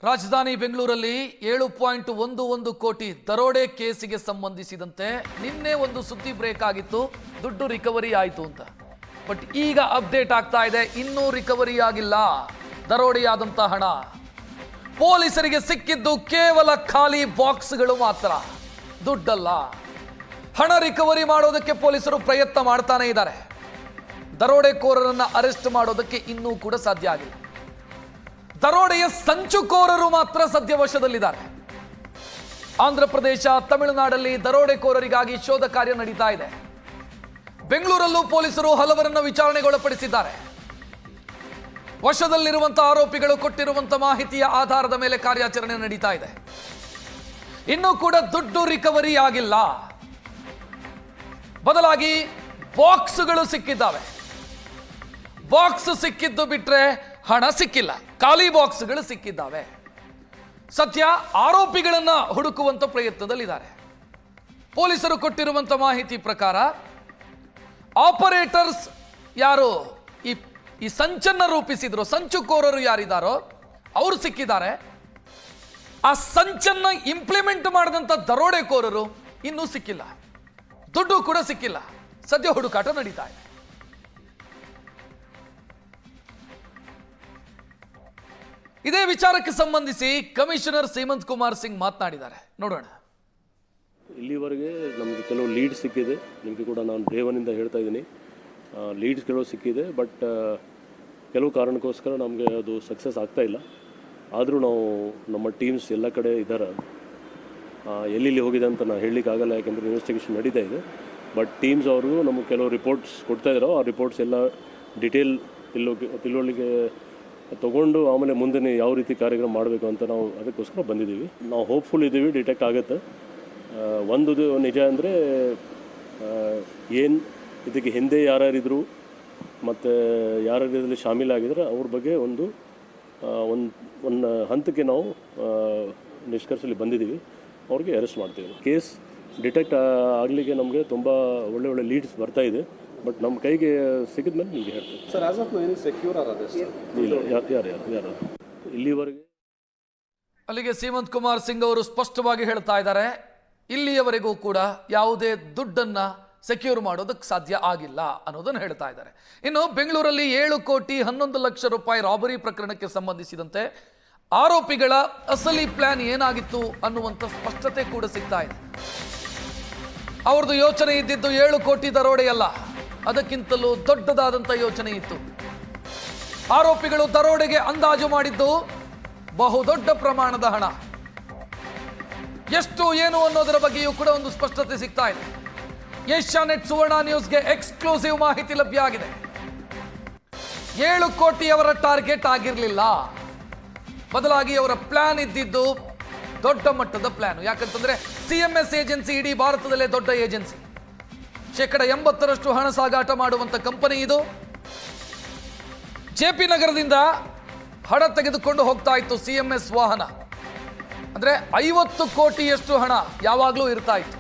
ರಾಜಧಾನಿ ಬೆಂಗಳೂರಲ್ಲಿ 7.11 ಕೋಟಿ ದರೋಡೆ ಕೇಸಿಗೆ ಸಂಬಂಧಿಸಿದಂತೆ ನಿನ್ನೆ ಒಂದು ಸುದ್ದಿ ಬ್ರೇಕ್ ಆಗಿತ್ತು, ದುಡ್ಡು ರಿಕವರಿ ಆಯಿತು ಅಂತ. ಬಟ್ ಈಗ ಅಪ್ಡೇಟ್ ಆಗ್ತಾ ಇದೆ, ಇನ್ನೂ ರಿಕವರಿ ಆಗಿಲ್ಲ ದರೋಡೆಯಾದಂತ ಹಣ. ಪೊಲೀಸರಿಗೆ ಸಿಕ್ಕಿದ್ದು ಕೇವಲ ಖಾಲಿ ಬಾಕ್ಸ್ಗಳು ಮಾತ್ರ, ದುಡ್ಡಲ್ಲ. ಹಣ ರಿಕವರಿ ಮಾಡೋದಕ್ಕೆ ಪೊಲೀಸರು ಪ್ರಯತ್ನ ಮಾಡ್ತಾನೆ ಇದ್ದಾರೆ. ದರೋಡೆಕೋರರನ್ನ ಅರೆಸ್ಟ್ ಮಾಡೋದಕ್ಕೆ ಇನ್ನೂ ಕೂಡ ಸಾಧ್ಯ ಆಗಿಲ್ಲ. ದರೋಡೆಯ ಸಂಚುಕೋರರು ಮಾತ್ರ ಸದ್ಯ ವಶದಲ್ಲಿದ್ದಾರೆ. ಆಂಧ್ರ ಪ್ರದೇಶ, ತಮಿಳುನಾಡಲ್ಲಿ ದರೋಡೆಕೋರರಿಗಾಗಿ ಶೋಧ ಕಾರ್ಯ ನಡೀತಾ ಇದೆ. ಬೆಂಗಳೂರಲ್ಲೂ ಪೊಲೀಸರು ಹಲವರನ್ನ ವಿಚಾರಣೆಗೊಳಪಡಿಸಿದ್ದಾರೆ. ವಶದಲ್ಲಿರುವಂತಹ ಆರೋಪಿಗಳು ಕೊಟ್ಟಿರುವಂತಹ ಮಾಹಿತಿಯ ಆಧಾರದ ಮೇಲೆ ಕಾರ್ಯಾಚರಣೆ ನಡೀತಾ ಇದೆ. ಇನ್ನೂ ಕೂಡ ದುಡ್ಡು ರಿಕವರಿ ಆಗಿಲ್ಲ. ಬದಲಾಗಿ ಬಾಕ್ಸ್ಗಳು ಸಿಕ್ಕಿದ್ದಾವೆ. ಬಾಕ್ಸ್ ಸಿಕ್ಕಿದ್ದು ಬಿಟ್ರೆ ಹಣ ಸಿಕ್ಕಿಲ್ಲ, ಖಾಲಿ ಬಾಕ್ಸ್ಗಳು ಸಿಕ್ಕಿದ್ದಾವೆ. ಸದ್ಯ ಆರೋಪಿಗಳನ್ನ ಹುಡುಕುವಂತ ಪ್ರಯತ್ನದಲ್ಲಿದ್ದಾರೆ. ಪೊಲೀಸರು ಕೊಟ್ಟಿರುವಂತ ಮಾಹಿತಿ ಪ್ರಕಾರ ಆಪರೇಟರ್ಸ್ ಯಾರು ಈ ಸಂಚನ್ನ ರೂಪಿಸಿದ್ರು, ಸಂಚುಕೋರರು ಯಾರಿದ್ದಾರೋ ಅವರು ಸಿಕ್ಕಿದ್ದಾರೆ. ಆ ಸಂಚನ್ನ ಇಂಪ್ಲಿಮೆಂಟ್ ಮಾಡಿದಂತ ದರೋಡೆಕೋರರು ಇನ್ನೂ ಸಿಕ್ಕಿಲ್ಲ, ದುಡ್ಡು ಕೂಡ ಸಿಕ್ಕಿಲ್ಲ. ಸದ್ಯ ಹುಡುಕಾಟ ನಡೀತಾ ಇದೆ. ಇದೇ ವಿಚಾರಕ್ಕೆ ಸಂಬಂಧಿಸಿ ಕಮಿಷನರ್ ಸೀಮಂತ್ ಕುಮಾರ್ ಸಿಂಗ್ ಮಾತನಾಡಿದ್ದಾರೆ, ನೋಡೋಣ. ಇಲ್ಲಿವರೆಗೆ ನಮಗೆ ಕೆಲವು ಲೀಡ್ ಸಿಕ್ಕಿದೆ. ನಿಮಗೆ ಕೂಡ ನಾನು ಡೇ1ಇಂದ ಹೇಳ್ತಾ ಇದ್ದೀನಿ, ಲೀಡ್ಸ್ ಕೆಲವು ಸಿಕ್ಕಿದೆ. ಬಟ್ ಕೆಲವು ಕಾರಣಕ್ಕೋಸ್ಕರ ನಮಗೆ ಅದು ಸಕ್ಸಸ್ ಆಗ್ತಾ ಇಲ್ಲ. ಆದರೂ ನಾವು ನಮ್ಮ ಟೀಮ್ಸ್ ಎಲ್ಲ ಕಡೆ ಇದ್ದಾರೆ. ಎಲ್ಲೆಲ್ಲಿ ಹೋಗಿದೆ ಅಂತ ನಾನು ಹೇಳಲಿಕ್ಕಾಗಲ್ಲ, ಯಾಕೆಂದರೆ ಇನ್ವೆಸ್ಟಿಗೇಷನ್ ನಡೀತಾ ಇದೆ. ಬಟ್ ಟೀಮ್ಸ್ ಅವ್ರಿಗೂ ನಮಗೆ ಕೆಲವು ರಿಪೋರ್ಟ್ಸ್ ಕೊಡ್ತಾ ಇದ್ದಾರೋ ಆ ರಿಪೋರ್ಟ್ಸ್ ಎಲ್ಲ ಡಿಟೇಲ್ ತಿಳುವಳಿಕೆ ತೊಗೊಂಡು ಆಮೇಲೆ ಮುಂದೆ ಯಾವ ರೀತಿ ಕಾರ್ಯಕ್ರಮ ಮಾಡಬೇಕು ಅಂತ ನಾವು ಅದಕ್ಕೋಸ್ಕರ ಬಂದಿದ್ದೀವಿ. ನಾವು ಹೋಪ್ಫುಲ್ ಇದ್ದೀವಿ ಡಿಟೆಕ್ಟ್ ಆಗುತ್ತೆ. ಒಂದು ನಿಜ ಅಂದರೆ ಏನು ಇದಕ್ಕೆ ಹಿಂದೆ ಯಾರ್ಯಾರಿದ್ರು ಮತ್ತು ಯಾರ್ಯಾರು ಇದರಲ್ಲಿ ಶಾಮೀಲಾಗಿದ್ರೆ ಅವ್ರ ಬಗ್ಗೆ ಒಂದು ಹಂತಕ್ಕೆ ನಾವು ನಿಷ್ಕರ್ಷಲ್ಲಿ ಬಂದಿದ್ದೀವಿ. ಅವ್ರಿಗೆ ಅರೆಸ್ಟ್ ಮಾಡ್ತೀವಿ. ಕೇಸ್ ಡಿಟೆಕ್ಟ್ ಆಗಲಿಕ್ಕೆ ನಮಗೆ ತುಂಬ ಒಳ್ಳೆ ಲೀಡ್ಸ್ ಬರ್ತಾ ಇದೆ. ಬಟ್ ನಮ್ಮ ಕೈಗೆ ಸಿಕ್ಕಿದ ಮೇಲೆ ನಿಮಗೆ ಹೇಳ್ತೀವಿ sir. As of now any secure or arrest ಇಲ್ಲ, ಯಾರು ಇಲ್ಲಿವರೆಗೆ. ಅಲ್ಲಿಗೆ ಸೀಮಂತ್ ಕುಮಾರ್ ಸಿಂಗ್ ಅವರು ಸ್ಪಷ್ಟವಾಗಿ ಹೇಳ್ತಾ ಇದ್ದಾರೆ, ಇಲ್ಲಿಯವರೆಗೂ ಕೂಡ ಯಾವುದೇ ದುಡ್ಡನ್ನ ಸೆಕ್ಯೂರ್ ಮಾಡೋದಕ್ಕೆ ಸಾಧ್ಯ ಆಗಿಲ್ಲ ಅನ್ನೋದನ್ನು ಹೇಳ್ತಾ ಇದ್ದಾರೆ. ಇನ್ನು ಬೆಂಗಳೂರಲ್ಲಿ 7,11,00,000 ರೂಪಾಯಿ ರಾಬರಿ ಪ್ರಕರಣಕ್ಕೆ ಸಂಬಂಧಿಸಿದಂತೆ ಆರೋಪಿಗಳ ಅಸಲಿ ಪ್ಲಾನ್ ಏನಾಗಿತ್ತು ಅನ್ನುವಂಥ ಸ್ಪಷ್ಟತೆ ಕೂಡ ಸಿಗ್ತಾ ಇದೆ. ಅವ್ರದ್ದು ಯೋಚನೆ ಇದ್ದಿದ್ದು 7 ಕೋಟಿ ದರೋಡೆಯಲ್ಲ, ಅದಕ್ಕಿಂತಲೂ ದೊಡ್ಡದಾದಂಥ ಯೋಚನೆ ಇತ್ತು. ಆರೋಪಿಗಳು ದರೋಡೆಗೆ ಅಂದಾಜು ಮಾಡಿದ್ದು ಬಹುದೊಡ್ಡ ಪ್ರಮಾಣದ ಹಣ. ಎಷ್ಟು ಏನು ಅನ್ನೋದರ ಬಗ್ಗೆಯೂ ಕೂಡ ಒಂದು ಸ್ಪಷ್ಟತೆ ಸಿಗ್ತಾ ಇದೆ. ಏಷ್ಯಾನೆಟ್ ಸುವರ್ಣ ನ್ಯೂಸ್ಗೆ ಎಕ್ಸ್ಕ್ಲೂಸಿವ್ ಮಾಹಿತಿ ಲಭ್ಯ ಆಗಿದೆ. 7 ಕೋಟಿ ಅವರ ಟಾರ್ಗೆಟ್ ಆಗಿರಲಿಲ್ಲ, ಬದಲಾಗಿ ಅವರ ಪ್ಲಾನ್ ಇದ್ದಿದ್ದು ದೊಡ್ಡ ಮಟ್ಟದ ಪ್ಲಾನ್. ಯಾಕಂತಂದ್ರೆ CMS ಏಜೆನ್ಸಿ ಇಡೀ ಭಾರತದಲ್ಲೇ ದೊಡ್ಡ ಏಜೆನ್ಸಿ. 80% ಹಣ ಸಾಗಾಟ ಮಾಡುವಂತ ಕಂಪನಿ ಇದು. JP ನಗರದಿಂದ ಹಣ ತೆಗೆದುಕೊಂಡು ಹೋಗ್ತಾ ಇತ್ತು CMS ವಾಹನ. ಅಂದ್ರೆ 50 ಕೋಟಿಯಷ್ಟು ಹಣ ಯಾವಾಗಲೂ ಇರ್ತಾ ಇತ್ತು.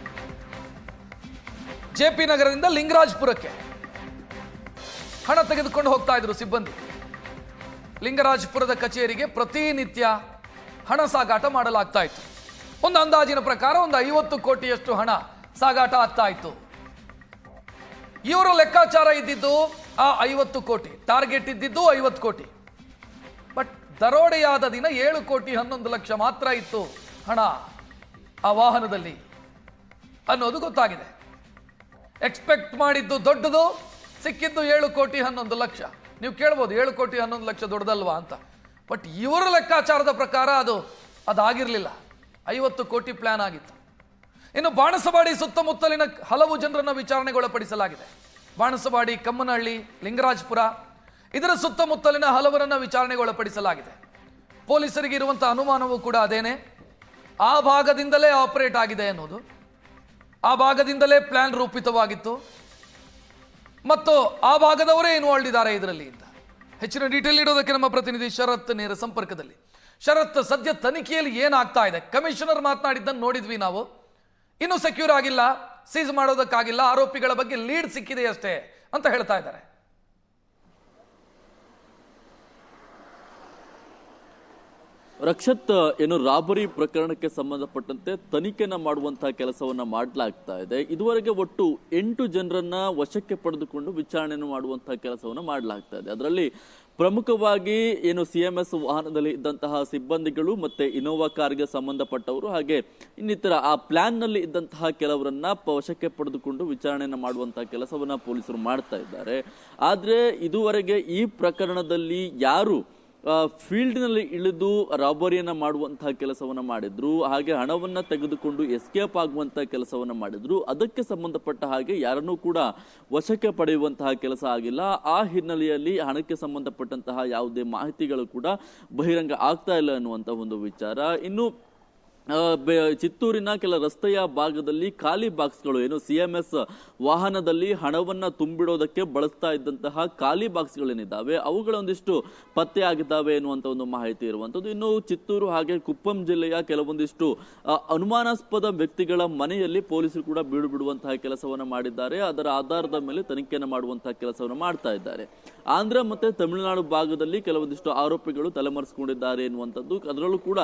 JP ನಗರದಿಂದ ಲಿಂಗರಾಜಪುರಕ್ಕೆ ಹಣ ತೆಗೆದುಕೊಂಡು ಹೋಗ್ತಾ ಇದ್ರು ಸಿಬ್ಬಂದಿ. ಲಿಂಗರಾಜಪುರದ ಕಚೇರಿಗೆ ಪ್ರತಿನಿತ್ಯ ಹಣ ಸಾಗಾಟ ಮಾಡಲಾಗ್ತಾ ಇತ್ತು. ಒಂದು ಅಂದಾಜಿನ ಪ್ರಕಾರ ಒಂದು 50 ಕೋಟಿಯಷ್ಟು ಹಣ ಸಾಗಾಟ ಆಗ್ತಾ ಇತ್ತು. ಇವರ ಲೆಕ್ಕಾಚಾರ ಇದ್ದಿದ್ದು ಆ 50 ಕೋಟಿ, ಟಾರ್ಗೆಟ್ ಇದ್ದಿದ್ದು 50 ಕೋಟಿ. ಬಟ್ ದರೋಡೆಯಾದ ದಿನ 7,11,00,000 ಮಾತ್ರ ಇತ್ತು ಹಣ ಆ ವಾಹನದಲ್ಲಿ ಅನ್ನೋದು ಗೊತ್ತಾಗಿದೆ. ಎಕ್ಸ್ಪೆಕ್ಟ್ ಮಾಡಿದ್ದು ದೊಡ್ಡದು, ಸಿಕ್ಕಿದ್ದು 7,11,00,000. ನೀವು ಕೇಳ್ಬೋದು 7,11,00,000 ದೊಡ್ಡದಲ್ವಾ ಅಂತ. ಬಟ್ ಇವರ ಲೆಕ್ಕಾಚಾರದ ಪ್ರಕಾರ ಅದಾಗಿರಲಿಲ್ಲ, 50 ಕೋಟಿ ಪ್ಲಾನ್ ಆಗಿತ್ತು. ಇನ್ನು ಬಾಣಸವಾಡಿ ಸುತ್ತಮುತ್ತಲಿನ ಹಲವು ಜನರನ್ನ ವಿಚಾರಣೆಗೊಳಪಡಿಸಲಾಗಿದೆ. ಬಾಣಸವಾಡಿ, ಕಮ್ಮನಹಳ್ಳಿ, ಲಿಂಗರಾಜಪುರ ಇದರ ಸುತ್ತಮುತ್ತಲಿನ ಹಲವರನ್ನ ವಿಚಾರಣೆಗೊಳಪಡಿಸಲಾಗಿದೆ. ಪೊಲೀಸರಿಗೆ ಇರುವಂತಹ ಅನುಮಾನವೂ ಕೂಡ ಅದೇನೆ. ಆ ಭಾಗದಿಂದಲೇ ಆಪರೇಟ್ ಆಗಿದೆ ಅನ್ನೋದು, ಆ ಭಾಗದಿಂದಲೇ ಪ್ಲಾನ್ ರೂಪಿತವಾಗಿತ್ತು ಮತ್ತು ಆ ಭಾಗದವರೇ ಇನ್ವಾಲ್ವ್ ಇದ್ದಾರೆ ಇದರಲ್ಲಿ ಅಂತ. ಹೆಚ್ಚಿನ ಡೀಟೇಲ್ ಇಡೋದಕ್ಕೆ ನಮ್ಮ ಪ್ರತಿನಿಧಿ ಶರತ್ ನೇರ ಸಂಪರ್ಕದಲ್ಲಿ. ಶರತ್, ಸದ್ಯ ತನಿಖೆಯಲ್ಲಿ ಏನಾಗ್ತಾ ಇದೆ? ಕಮಿಷನರ್ ಮಾತನಾಡಿದ್ದನ್ನು ನೋಡಿದ್ವಿ ನಾವು. ಇನ್ನೂ ಸೆಕ್ಯೂರ್ ಆಗಿಲ್ಲ, ಸೀಸ್ ಮಾಡೋದಕ್ಕಾಗಿಲ್ಲ, ಆರೋಪಿಗಳ ಬಗ್ಗೆ ಲೀಡ್ ಸಿಕ್ಕಿದೆ ಅಷ್ಟೇ ಅಂತ ಹೇಳ್ತಾ ಇದ್ದಾರೆ. ರಕ್ಷತ್, ಏನು ರಾಬರಿ ಪ್ರಕರಣಕ್ಕೆ ಸಂಬಂಧಪಟ್ಟಂತೆ ತನಿಖೆನ ಮಾಡುವಂತಹ ಕೆಲಸವನ್ನ ಮಾಡಲಾಗ್ತಾ ಇದೆ. ಇದುವರೆಗೆ ಒಟ್ಟು 8 ಜನರನ್ನ ವಶಕ್ಕೆ ಪಡೆದುಕೊಂಡು ವಿಚಾರಣೆಯನ್ನು ಮಾಡುವಂತಹ ಕೆಲಸವನ್ನ ಮಾಡಲಾಗ್ತಾ ಇದೆ. ಅದರಲ್ಲಿ ಪ್ರಮುಖವಾಗಿ ಏನು CMS ವಾಹನದಲ್ಲಿ ಇದ್ದಂತಹ ಸಿಬ್ಬಂದಿಗಳು ಮತ್ತೆ ಇನೋವಾ ಕಾರ್ಗೆ ಸಂಬಂಧಪಟ್ಟವರು, ಹಾಗೆ ಇನ್ನಿತರ ಆ ಪ್ಲಾನ್ ನಲ್ಲಿ ಇದ್ದಂತಹ ಕೆಲವರನ್ನ ವಶಕ್ಕೆ ಪಡೆದುಕೊಂಡು ವಿಚಾರಣೆಯನ್ನ ಮಾಡುವಂತಹ ಕೆಲಸವನ್ನ ಪೊಲೀಸರು ಮಾಡ್ತಾ ಇದ್ದಾರೆ. ಆದ್ರೆ ಇದುವರೆಗೆ ಈ ಪ್ರಕರಣದಲ್ಲಿ ಯಾರು ಫೀಲ್ಡ್ ನಲ್ಲಿ ಇಳಿದು ರಾಬರಿಯನ್ನ ಮಾಡುವಂತಹ ಕೆಲಸವನ್ನ ಮಾಡಿದ್ರು, ಹಾಗೆ ಹಣವನ್ನ ತೆಗೆದುಕೊಂಡು ಎಸ್ಕೇಪ್ ಆಗುವಂತಹ ಕೆಲಸವನ್ನ ಮಾಡಿದ್ರು, ಅದಕ್ಕೆ ಸಂಬಂಧಪಟ್ಟ ಹಾಗೆ ಯಾರನ್ನೂ ಕೂಡ ವಶಕ್ಕೆ ಪಡೆಯುವಂತಹ ಕೆಲಸ ಆಗಿಲ್ಲ. ಆ ಹಿನ್ನೆಲೆಯಲ್ಲಿ ಹಣಕ್ಕೆ ಸಂಬಂಧಪಟ್ಟಂತಹ ಯಾವುದೇ ಮಾಹಿತಿಗಳು ಕೂಡ ಬಹಿರಂಗ ಆಗ್ತಾ ಇಲ್ಲ ಅನ್ನುವಂತಹ ಒಂದು ವಿಚಾರ. ಇನ್ನು ಚಿತ್ತೂರಿನ ಕೆಲ ರಸ್ತೆಯ ಭಾಗದಲ್ಲಿ ಖಾಲಿ ಬಾಕ್ಸ್ಗಳು, ಏನು CMS ವಾಹನದಲ್ಲಿ ಹಣವನ್ನ ತುಂಬಿಡೋದಕ್ಕೆ ಬಳಸ್ತಾ ಇದ್ದಂತಹ ಖಾಲಿ ಬಾಕ್ಸ್ಗಳೇನಿದ್ದಾವೆ ಅವುಗಳೊಂದಿಷ್ಟು ಪತ್ತೆ ಆಗಿದ್ದಾವೆ ಎನ್ನುವಂತ ಒಂದು ಮಾಹಿತಿ ಇರುವಂತದ್ದು. ಇನ್ನು ಚಿತ್ತೂರು ಹಾಗೆ ಕುಪ್ಪಂ ಜಿಲ್ಲೆಯ ಕೆಲವೊಂದಿಷ್ಟು ಅನುಮಾನಾಸ್ಪದ ವ್ಯಕ್ತಿಗಳ ಮನೆಯಲ್ಲಿ ಪೊಲೀಸರು ಕೂಡ ಬೀಡು ಬಿಡುವಂತಹ ಕೆಲಸವನ್ನ ಮಾಡಿದ್ದಾರೆ. ಅದರ ಆಧಾರದ ಮೇಲೆ ತನಿಖೆಯನ್ನು ಮಾಡುವಂತಹ ಕೆಲಸವನ್ನು ಮಾಡ್ತಾ ಇದ್ದಾರೆ. ಆಂಧ್ರ ಮತ್ತೆ ತಮಿಳುನಾಡು ಭಾಗದಲ್ಲಿ ಕೆಲವೊಂದಿಷ್ಟು ಆರೋಪಿಗಳು ತಲೆಮರೆಸಿಕೊಂಡಿದ್ದಾರೆ ಎನ್ನುವಂಥದ್ದು. ಅದರಲ್ಲೂ ಕೂಡ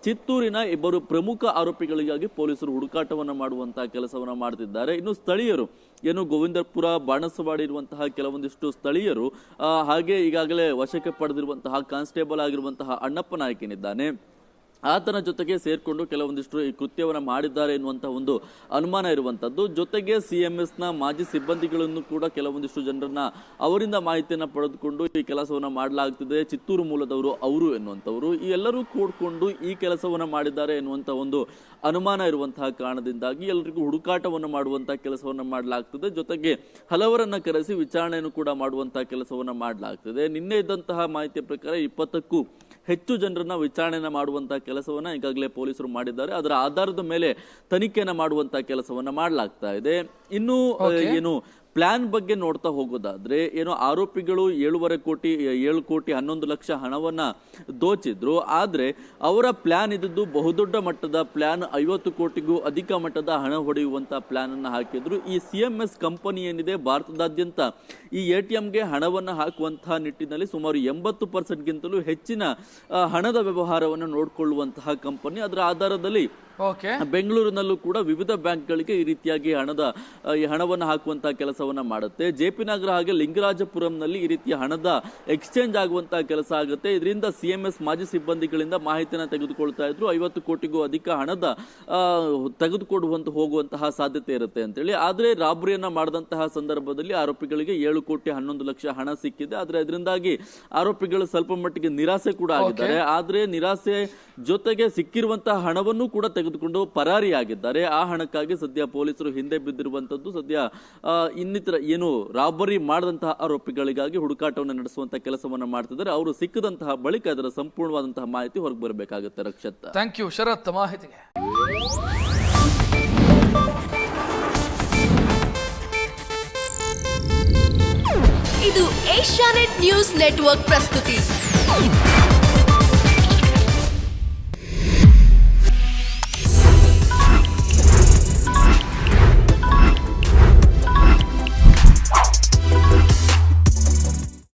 ಚಿತ್ತೂರಿನ ಇಬ್ಬರು ಪ್ರಮುಖ ಆರೋಪಿಗಳಿಗಾಗಿ ಪೊಲೀಸರು ಹುಡುಕಾಟವನ್ನ ಮಾಡುವಂತಹ ಕೆಲಸವನ್ನ ಮಾಡ್ತಿದ್ದಾರೆ. ಇನ್ನು ಸ್ಥಳೀಯರು, ಏನು ಗೋವಿಂದಪುರ, ಬಾಣಸವಾಡಿ ಇರುವಂತಹ ಕೆಲವೊಂದಿಷ್ಟು ಸ್ಥಳೀಯರು, ಹಾಗೆ ಈಗಾಗಲೇ ವಶಕ್ಕೆ ಪಡೆದಿರುವಂತಹ ಕಾನ್ಸ್ಟೇಬಲ್ ಆಗಿರುವಂತಹ ಅಣ್ಣಪ್ಪ ನಾಯ್ಕ ಏನಿದ್ದಾನೆ ಆತನ ಜೊತೆಗೆ ಸೇರ್ಕೊಂಡು ಕೆಲವೊಂದಿಷ್ಟು ಈ ಕೃತ್ಯವನ್ನ ಮಾಡಿದ್ದಾರೆ ಎನ್ನುವಂತಹ ಒಂದು ಅನುಮಾನ ಇರುವಂತದ್ದು. ಜೊತೆಗೆ CMS ನ ಮಾಜಿ ಸಿಬ್ಬಂದಿಗಳನ್ನು ಕೂಡ ಕೆಲವೊಂದಿಷ್ಟು ಜನರನ್ನ ಅವರಿಂದ ಮಾಹಿತಿಯನ್ನ ಪಡೆದುಕೊಂಡು ಈ ಕೆಲಸವನ್ನ ಮಾಡಲಾಗ್ತಿದೆ, ಚಿತ್ತೂರು ಮೂಲದವರು ಅವರು ಎನ್ನುವಂಥವ್ರು ಈ ಎಲ್ಲರೂ ಕೂಡ್ಕೊಂಡು ಈ ಕೆಲಸವನ್ನ ಮಾಡಿದ್ದಾರೆ ಎನ್ನುವಂತ ಒಂದು ಅನುಮಾನ ಇರುವಂತಹ ಕಾರಣದಿಂದಾಗಿ ಎಲ್ಲರಿಗೂ ಹುಡುಕಾಟವನ್ನು ಮಾಡುವಂತಹ ಕೆಲಸವನ್ನ ಮಾಡಲಾಗ್ತದೆ. ಜೊತೆಗೆ ಹಲವರನ್ನ ಕರೆಸಿ ವಿಚಾರಣೆಯನ್ನು ಕೂಡ ಮಾಡುವಂತಹ ಕೆಲಸವನ್ನ ಮಾಡಲಾಗ್ತದೆ. ನಿನ್ನೆ ಇದ್ದಂತಹ ಮಾಹಿತಿಯ ಪ್ರಕಾರ 20ಕ್ಕೂ ಹೆಚ್ಚು ಜನರನ್ನ ವಿಚಾರಣೆಯನ್ನ ಮಾಡುವಂತಹ ಕೆಲಸವನ್ನ ಈಗಾಗಲೇ ಪೊಲೀಸರು ಮಾಡಿದ್ದಾರೆ. ಅದರ ಆಧಾರದ ಮೇಲೆ ತನಿಖೆಯನ್ನ ಮಾಡುವಂತಹ ಕೆಲಸವನ್ನ ಮಾಡಲಾಗ್ತಾ ಇದೆ. ಇನ್ನು ಏನು ಪ್ಲಾನ್ ಬಗ್ಗೆ ನೋಡ್ತಾ ಹೋಗೋದಾದ್ರೆ, ಏನು ಆರೋಪಿಗಳು 7 ಕೋಟಿ 11 ಲಕ್ಷ ಹಣವನ್ನ ದೋಚಿದ್ರು. ಆದ್ರೆ ಅವರ ಪ್ಲಾನ್ ಇದ್ದು ಬಹುದೊಡ್ಡ ಮಟ್ಟದ ಪ್ಲಾನ್, 50 ಕೋಟಿಗೂ ಅಧಿಕ ಮಟ್ಟದ ಹಣ ಹೊಡೆಯುವಂತ ಪ್ಲಾನ್ ಅನ್ನ ಹಾಕಿದ್ರು. ಈ CMS ಕಂಪನಿ ಏನಿದೆ ಭಾರತದಾದ್ಯಂತ ಈ ATMಗೆ ಹಣವನ್ನ ಹಾಕುವಂತಹ ನಿಟ್ಟಿನಲ್ಲಿ ಸುಮಾರು 80% ಗಿಂತಲೂ ಹೆಚ್ಚಿನ ಹಣದ ವ್ಯವಹಾರವನ್ನು ನೋಡಿಕೊಳ್ಳುವಂತಹ ಕಂಪನಿ. ಅದರ ಆಧಾರದಲ್ಲಿ ಬೆಂಗಳೂರಿನಲ್ಲೂ ಕೂಡ ವಿವಿಧ ಬ್ಯಾಂಕ್ಗಳಿಗೆ ಈ ರೀತಿಯಾಗಿ ಹಣವನ್ನು ಹಾಕುವಂತಹ ಕೆಲಸವನ್ನ ಮಾಡುತ್ತೆ. JP ನಗರ ಹಾಗೆ ಲಿಂಗರಾಜಪುರಂನಲ್ಲಿ ಈ ರೀತಿಯ ಹಣದ ಎಕ್ಸ್ಚೇಂಜ್ ಆಗುವಂತಹ ಕೆಲಸ ಆಗುತ್ತೆ. ಇದರಿಂದ CMS ಮಾಜಿ ಸಿಬ್ಬಂದಿಗಳಿಂದ ಮಾಹಿತಿಯನ್ನು ತೆಗೆದುಕೊಳ್ತಾ ಇದ್ರು. 50 ಕೋಟಿಗೂ ಅಧಿಕ ಹಣದ ತೆಗೆದುಕೊಂಡು ಹೋಗುವಂತಹ ಸಾಧ್ಯತೆ ಇರುತ್ತೆ ಅಂತೇಳಿ. ಆದ್ರೆ ರಾಬರಿಯನ್ನ ಮಾಡಿದಂತಹ ಸಂದರ್ಭದಲ್ಲಿ ಆರೋಪಿಗಳಿಗೆ 7 ಕೋಟಿ 11 ಲಕ್ಷ ಹಣ ಸಿಕ್ಕಿದೆ. ಆದ್ರೆ ಇದರಿಂದಾಗಿ ಆರೋಪಿಗಳು ಸ್ವಲ್ಪ ಮಟ್ಟಿಗೆ ನಿರಾಸೆ ಕೂಡ ಆಗಿದ್ದಾರೆ. ಆದ್ರೆ ನಿರಾಸೆ ಜೊತೆಗೆ ಸಿಕ್ಕಿರುವಂತಹ ಹಣವನ್ನು ಕೂಡ ತೆಗೆದುಕೊಂಡು ಪರಾರಿಯಾಗಿದ್ದಾರೆ. ಆ ಹಣಕ್ಕಾಗಿ ಸದ್ಯ ಪೊಲೀಸರು ಹಿಂದೆ ಬಿದ್ದಿರುವಂತದ್ದು. ಸದ್ಯ ಇನ್ನಿತರ ಏನು ರಾಬರಿ ಮಾಡಿದಂತಹ ಆರೋಪಿಗಳಿಗಾಗಿ ಹುಡುಕಾಟವನ್ನು ನಡೆಸುವಂತಹ ಕೆಲಸವನ್ನ ಮಾಡ್ತಿದ್ದಾರೆ. ಅವರು ಸಿಕ್ಕದಂತಹ ಬಳಿಕ ಅದರ ಸಂಪೂರ್ಣವಾದಂತಹ ಮಾಹಿತಿ ಹೊರಗೆ ಬರಬೇಕಾಗುತ್ತೆ. ರಕ್ಷತ್, ಥ್ಯಾಂಕ್ ಯು ಶರತ್ ಮಾಹಿತಿಗೆ. ಇದು ಏಷ್ಯಾನೆಟ್ ನ್ಯೂಸ್ ನೆಟ್ವರ್ಕ್ ಪ್ರಸ್ತುತಿ.